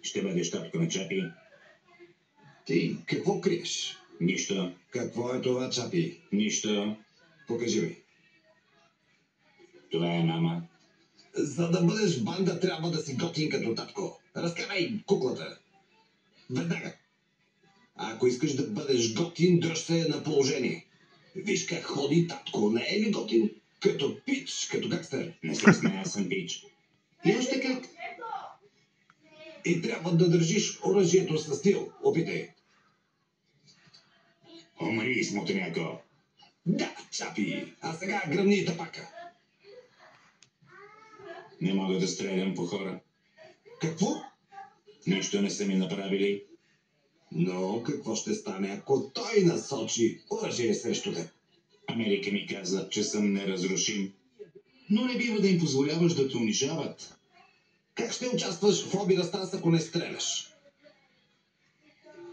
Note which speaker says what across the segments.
Speaker 1: Ще бъдеш татко на Чапи.
Speaker 2: Ти какво криеш?
Speaker 1: Нищо.
Speaker 2: Какво е това, Чапи?
Speaker 1: Нищо.
Speaker 2: Покажи ми.
Speaker 1: Това е мама.
Speaker 2: За да бъдеш банда, трябва да си готин като татко. Разкарай куклата. Веднага. Ако искаш да бъдеш готин, дръж се на положение. Виж как ходи татко. Не е ли готин? Като пич, като гангстер.
Speaker 1: Не се смея, аз съм пич.
Speaker 2: И още как? И трябва да държиш оръжието със стил. Опитай.
Speaker 1: Умри, смотаняко.
Speaker 2: Да, Чапи. А сега гръмни тапака.
Speaker 1: Не мога да стрелям по хора.
Speaker 2: Какво?
Speaker 1: Нищо не са ми направили.
Speaker 2: Но какво ще стане, ако той насочи оръжие срещу теб?
Speaker 1: Америка ми каза, че съм неразрушим. Но не бива да им позволяваш да те унижават.
Speaker 2: Как ще участваш в обира станс, ако не стреляш?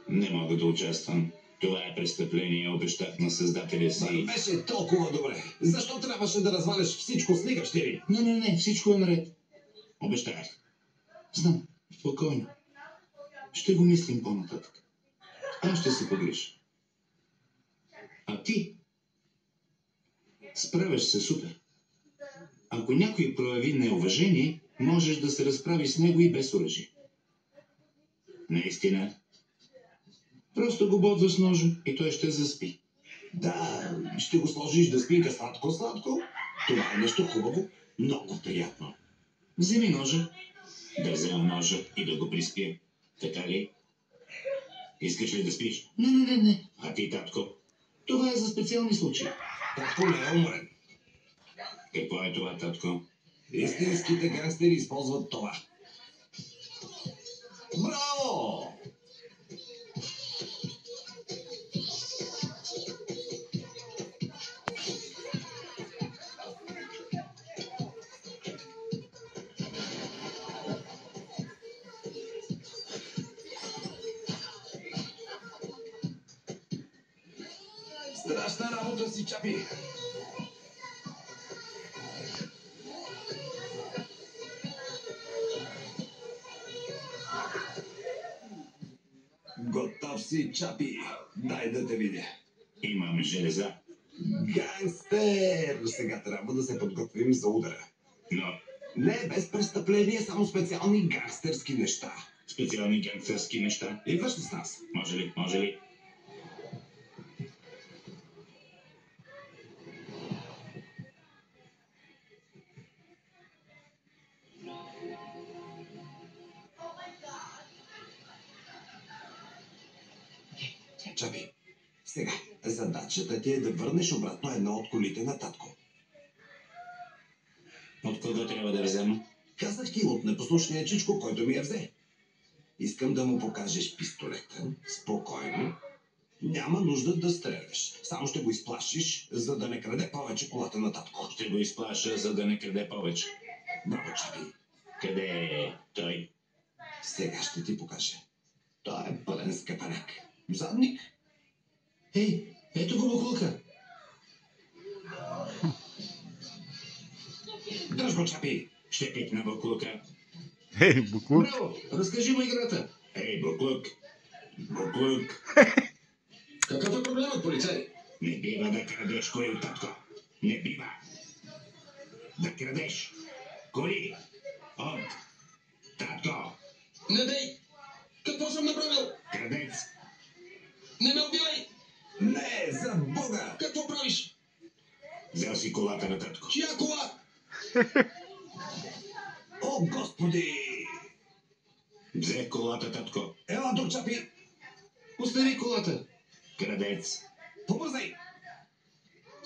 Speaker 1: Не мога да участвам. Това е престъпление, обещах на създателя си.
Speaker 2: Беше толкова добре. Защо трябваше да разваляш всичко с лига, щири?
Speaker 1: Не, всичко е наред. Обещах. Знам, спокойно. Ще го мислим по-нататък. Аз ще се погреша. А ти? Справяш се супер. Ако някой прояви неуважение, можеш да се разправиш с него и без оръжие. Наистина. Просто го бодваш с ножа и той ще заспи.
Speaker 2: Да, ще го сложиш да спинка сладко. Това е нещо хубаво, много приятно.
Speaker 1: Вземи ножа, да взема ножа и да го приспя. Така ли? Искаш ли да спиш? Не. А ти, татко? Това е за специални случаи.
Speaker 2: Татко не е умрен.
Speaker 1: Какво е това, татко?
Speaker 2: Истинските гангстери използват това. Браво! Страшна работа си, Чапи. Готов си, Чапи. Дай да те видя.
Speaker 1: Имам железа.
Speaker 2: Гангстер! Сега трябва да се подготвим за удара.
Speaker 1: Но
Speaker 2: Не без престъпление, само специални гангстерски неща.
Speaker 1: специални гангстерски неща.
Speaker 2: Идваш ли с нас?
Speaker 1: Може ли?
Speaker 2: Чапи, сега задачата ти е да върнеш обратно едно от колите на татко.
Speaker 1: От кого трябва да взема?
Speaker 2: Казах ти от непослушния чичко, който ми я взе. Искам да му покажеш пистолета, спокойно. Няма нужда да стреляш. Само ще го изплашиш, за да не краде повече колата на татко.
Speaker 1: Ще го изплаша, за да не краде повече.
Speaker 2: Браво, Чапи.
Speaker 1: Къде е той?
Speaker 2: Сега ще ти покажа. Той е пълен скъпаняк. Задник.
Speaker 1: Ей, ето го буклука.
Speaker 2: Дръж го, Чапи.
Speaker 1: Ще пипна буклука.
Speaker 3: Ей, буклук.
Speaker 1: Браво, разкажи му играта. Ей, буклук.
Speaker 2: Какъв е проблемът, полицай?
Speaker 1: Не бива да крадеш коли от татко. Не бива. Да крадеш коли от татко.
Speaker 2: Не дей! Какво съм направил?
Speaker 1: Крадец.
Speaker 2: Не ме убивай! Не, за Бога! Какво правиш?
Speaker 1: Взел си колата на татко.
Speaker 2: Чия кола? О, Господи!
Speaker 1: Взе колата, татко.
Speaker 2: Ела тук, Чапи!
Speaker 1: Остави колата. Крадец.
Speaker 2: Побързай!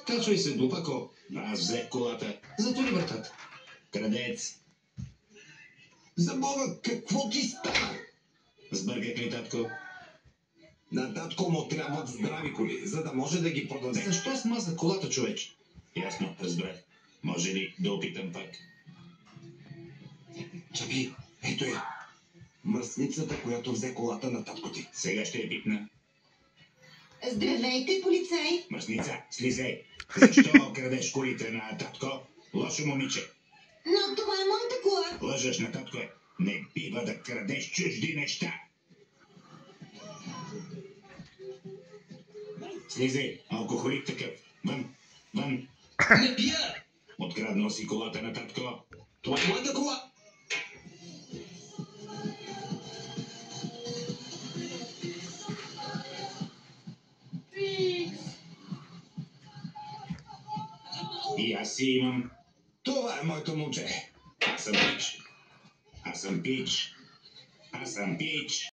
Speaker 1: Качвай се, глупако. Аз взех колата. Затвори вратата. Крадец.
Speaker 2: За Бога, какво ти стана?
Speaker 1: Сбъргах ли, татко?
Speaker 2: На татко му трябват здрави коли, за да може да ги продаде.
Speaker 1: Защо смаза колата, човече? Ясно, разбрах. Може ли да опитам пак?
Speaker 2: Чапи, ето я. Мръсницата, която взе колата на татко ти.
Speaker 1: Сега ще я пипна.
Speaker 4: Здравейте, полицай!
Speaker 1: Мръсница, слизай. Защо крадеш колите на татко? Лошо момиче.
Speaker 4: Но това е моята кола.
Speaker 1: Лъжеш, на татко е. Не бива да крадеш чужди неща. Слизай, алкохолик такъв. Вън, вън.
Speaker 2: Не пия!
Speaker 1: Откраднал си колата на татко.
Speaker 2: Това е моята кола!
Speaker 1: И аз си имам.
Speaker 2: Това е моето момче.
Speaker 1: Аз съм Пич. Аз съм Пич. Аз съм Пич.